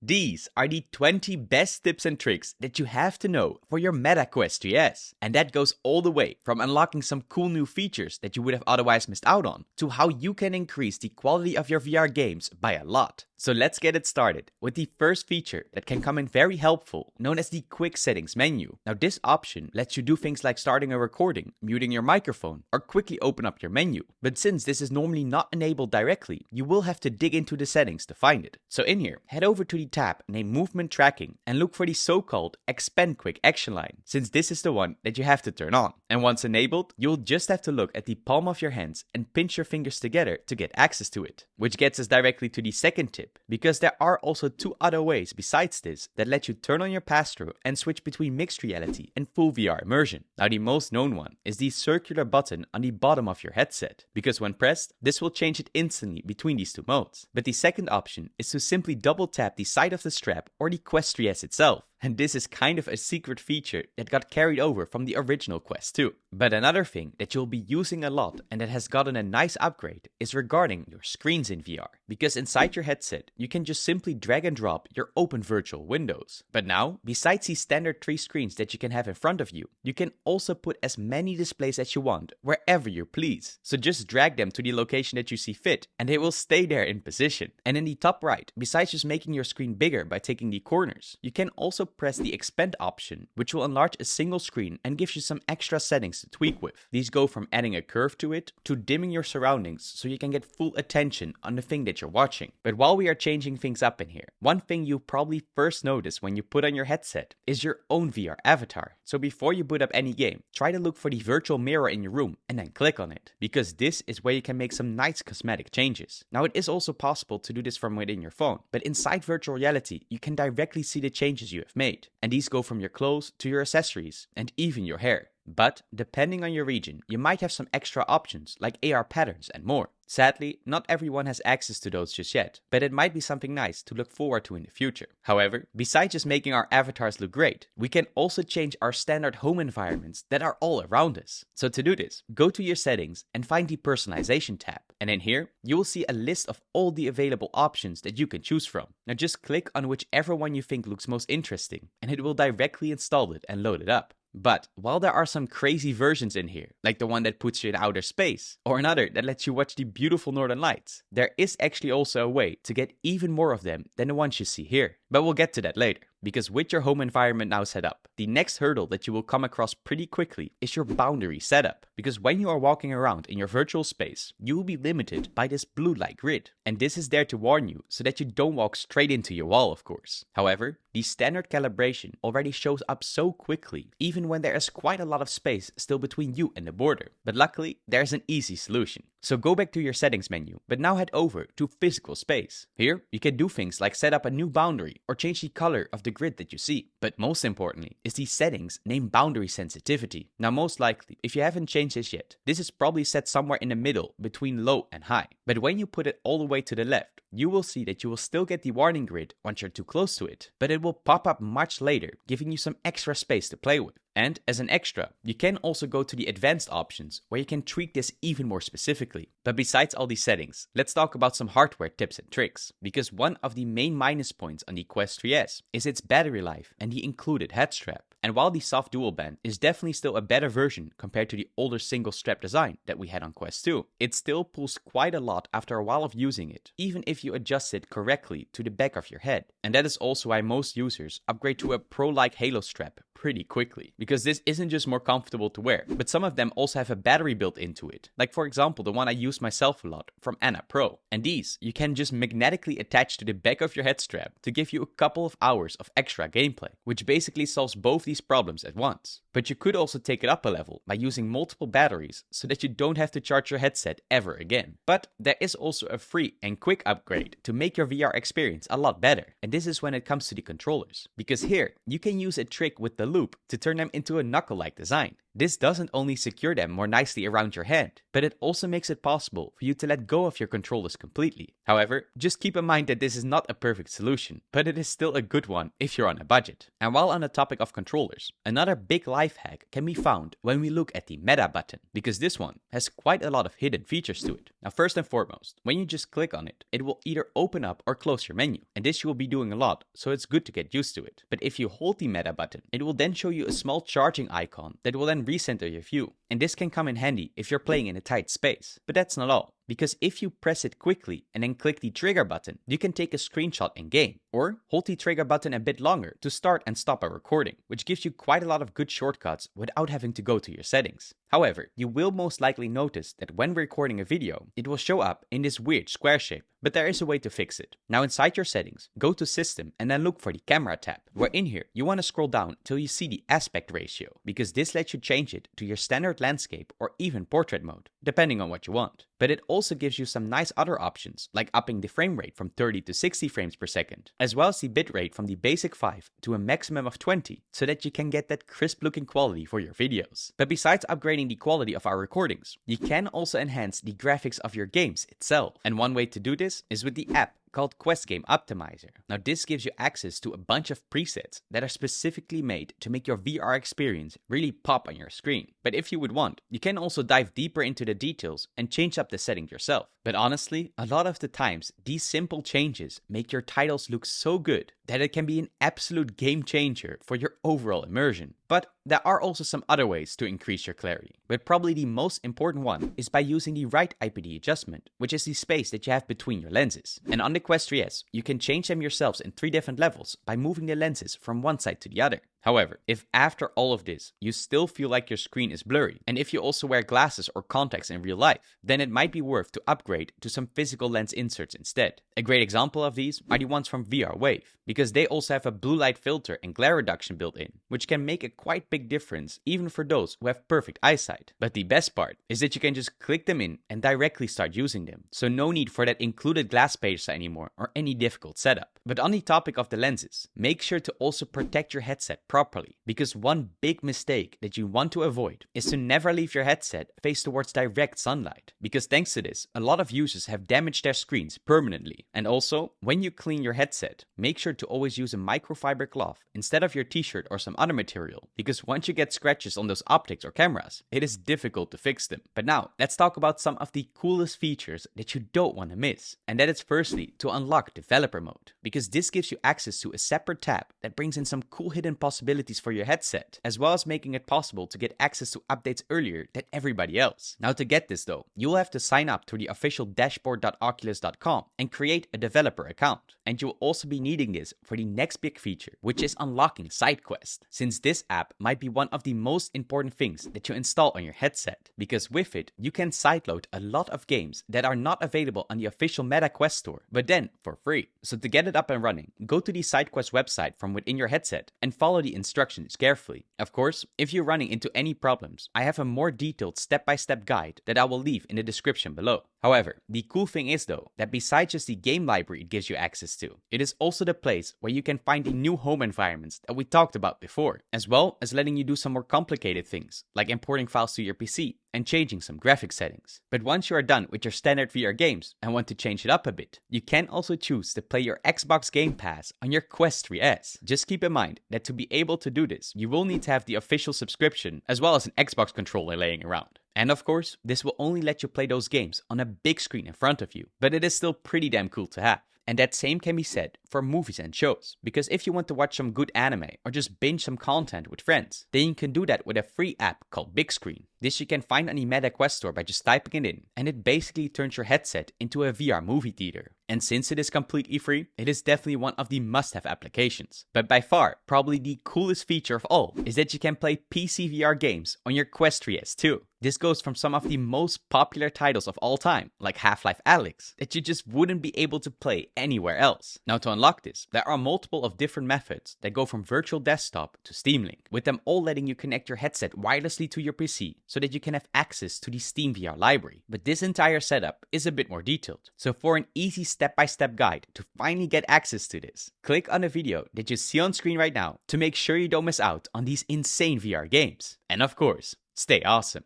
These are the 20 best tips and tricks that you have to know for your Meta Quest 3S. And that goes all the way from unlocking some cool new features that you would have otherwise missed out on, to how you can increase the quality of your VR games by a lot. So let's get it started with the first feature that can come in very helpful, known as the quick settings menu. Now this option lets you do things like starting a recording, muting your microphone, or quickly open up your menu. But since this is normally not enabled directly, you will have to dig into the settings to find it. So in here, head over to the tab named Movement Tracking and look for the so-called Expand Quick Action Line, since this is the one that you have to turn on. And once enabled, you'll just have to look at the palm of your hands and pinch your fingers together to get access to it. Which gets us directly to the second tip, because there are also two other ways besides this that let you turn on your pass-through and switch between mixed reality and full VR immersion. Now the most known one is the circular button on the bottom of your headset, because when pressed, this will change it instantly between these two modes. But the second option is to simply double tap the side of the strap or the Quest 3S itself. And this is kind of a secret feature that got carried over from the original Quest 2. But another thing that you'll be using a lot and that has gotten a nice upgrade is regarding your screens in VR. Because inside your headset, you can just simply drag and drop your open virtual windows. But now, besides these standard 3 screens that you can have in front of you, you can also put as many displays as you want wherever you please. So just drag them to the location that you see fit and they will stay there in position. And in the top right, besides just making your screen bigger by taking the corners, you can also press the expand option, which will enlarge a single screen and gives you some extra settings to tweak with. These go from adding a curve to it to dimming your surroundings so you can get full attention on the thing that you're watching. But while we are changing things up in here, one thing you probably first notice when you put on your headset is your own VR avatar. So before you boot up any game, try to look for the virtual mirror in your room and then click on it, because this is where you can make some nice cosmetic changes. Now it is also possible to do this from within your phone, but inside virtual reality you can directly see the changes you have made. And these go from your clothes to your accessories and even your hair. But depending on your region, you might have some extra options like AR patterns and more. Sadly, not everyone has access to those just yet, but it might be something nice to look forward to in the future. However, besides just making our avatars look great, we can also change our standard home environments that are all around us. So to do this, go to your settings and find the personalization tab. And in here, you will see a list of all the available options that you can choose from. Now just click on whichever one you think looks most interesting, and it will directly install it and load it up. But while there are some crazy versions in here, like the one that puts you in outer space, or another that lets you watch the beautiful northern lights, there is actually also a way to get even more of them than the ones you see here. But we'll get to that later, because with your home environment now set up, the next hurdle that you will come across pretty quickly is your boundary setup. Because when you are walking around in your virtual space, you will be limited by this blue light grid. And this is there to warn you so that you don't walk straight into your wall, of course. However, the standard calibration already shows up so quickly, even when there is quite a lot of space still between you and the border. But luckily, there's an easy solution. So go back to your settings menu, but now head over to physical space. Here, you can do things like set up a new boundary or change the color of the grid that you see. But most importantly is the settings named boundary sensitivity. Now most likely, if you haven't changed this yet, this is probably set somewhere in the middle between low and high. But when you put it all the way to the left, you will see that you will still get the warning grid once you're too close to it, but it will pop up much later, giving you some extra space to play with. And as an extra, you can also go to the advanced options where you can tweak this even more specifically. But besides all these settings, let's talk about some hardware tips and tricks. Because one of the main minus points on the Quest 3S is its battery life and the included head strap. And while the soft dual band is definitely still a better version compared to the older single strap design that we had on Quest 2, it still pulls quite a lot after a while of using it, even if you adjust it correctly to the back of your head. And that is also why most users upgrade to a pro-like Halo strap pretty quickly, because this isn't just more comfortable to wear, but some of them also have a battery built into it, like for example the one I use myself a lot from Anna Pro. And these you can just magnetically attach to the back of your head strap to give you a couple of hours of extra gameplay, which basically solves both these problems at once. But you could also take it up a level by using multiple batteries so that you don't have to charge your headset ever again. But there is also a free and quick upgrade to make your VR experience a lot better, and this is when it comes to the controllers, because here you can use a trick with the loop to turn them into a knuckle-like design. This doesn't only secure them more nicely around your hand, but it also makes it possible for you to let go of your controllers completely. However, just keep in mind that this is not a perfect solution, but it is still a good one if you're on a budget. And while on the topic of controllers, another big life hack can be found when we look at the meta button, because this one has quite a lot of hidden features to it. Now, first and foremost, when you just click on it, it will either open up or close your menu, and this you will be doing a lot, so it's good to get used to it. But if you hold the meta button, it will then show you a small charging icon that will then recenter your view. And this can come in handy if you're playing in a tight space. But that's not all. Because if you press it quickly and then click the trigger button, you can take a screenshot in game. Or hold the trigger button a bit longer to start and stop a recording, which gives you quite a lot of good shortcuts without having to go to your settings. However, you will most likely notice that when recording a video, it will show up in this weird square shape, but there is a way to fix it. Now inside your settings, go to System and then look for the Camera tab, where in here you want to scroll down till you see the aspect ratio, because this lets you change it to your standard landscape or even portrait mode, depending on what you want. But it also gives you some nice other options, like upping the frame rate from 30 to 60 frames per second, as well as the bitrate from the basic 5 to a maximum of 20, so that you can get that crisp looking quality for your videos. But besides upgrading the quality of our recordings, you can also enhance the graphics of your games itself. And one way to do this is with the app called Quest Game Optimizer. Now this gives you access to a bunch of presets that are specifically made to make your VR experience really pop on your screen. But if you would want, you can also dive deeper into the details and change up the setting yourself. But honestly, a lot of the times, these simple changes make your titles look so good that it can be an absolute game changer for your overall immersion. But there are also some other ways to increase your clarity. But probably the most important one is by using the right IPD adjustment, which is the space that you have between your lenses. And on the Quest 3S, you can change them yourselves in 3 different levels by moving the lenses from one side to the other. However, if after all of this, you still feel like your screen is blurry, and if you also wear glasses or contacts in real life, then it might be worth to upgrade to some physical lens inserts instead. A great example of these are the ones from VRWave, because they also have a blue light filter and glare reduction built in, which can make a quite big difference even for those who have perfect eyesight. But the best part is that you can just click them in and directly start using them, so no need for that included glass pages anymore or any difficult setup. But on the topic of the lenses, make sure to also protect your headset properly, because one big mistake that you want to avoid is to never leave your headset face towards direct sunlight, because thanks to this, a lot of users have damaged their screens permanently. And also, when you clean your headset, make sure to always use a microfiber cloth instead of your t-shirt or some other material, because once you get scratches on those optics or cameras, it is difficult to fix them. But now, let's talk about some of the coolest features that you don't want to miss. And that is firstly to unlock developer mode, because this gives you access to a separate tab that brings in some cool hidden possibilities for your headset, as well as making it possible to get access to updates earlier than everybody else. Now to get this though, you'll have to sign up to the official dashboard.oculus.com and create a developer account. And you'll also be needing this for the next big feature, which is unlocking SideQuest, since this app might be one of the most important things that you install on your headset, because with it, you can sideload a lot of games that are not available on the official Meta Quest store, but then for free. So to get it up and running, go to the SideQuest website from within your headset and follow the instructions carefully. Of course, if you're running into any problems, I have a more detailed step-by-step guide that I will leave in the description below. However, the cool thing is though, that besides just the game library it gives you access to, it is also the place where you can find the new home environments that we talked about before, as well as letting you do some more complicated things, like importing files to your PC and changing some graphic settings. But once you are done with your standard VR games and want to change it up a bit, you can also choose to play your Xbox Game Pass on your Quest 3S. Just keep in mind that to be able to do this, you will need to have the official subscription as well as an Xbox controller laying around. And of course, this will only let you play those games on a big screen in front of you, but it is still pretty damn cool to have. And that same can be said for movies and shows, because if you want to watch some good anime or just binge some content with friends, then you can do that with a free app called Big Screen. This you can find on the Meta Quest store by just typing it in, and it basically turns your headset into a VR movie theater. And since it is completely free, it is definitely one of the must-have applications. But by far, probably the coolest feature of all is that you can play PC VR games on your Quest 3S too. This goes from some of the most popular titles of all time, like Half-Life Alyx, that you just wouldn't be able to play anywhere else. Now to unlock this, there are multiple of different methods that go from virtual desktop to Steam Link, with them all letting you connect your headset wirelessly to your PC so that you can have access to the Steam VR library. But this entire setup is a bit more detailed. So for an easy step-by-step guide to finally get access to this, click on the video that you see on screen right now to make sure you don't miss out on these insane VR games. And of course, Stay awesome.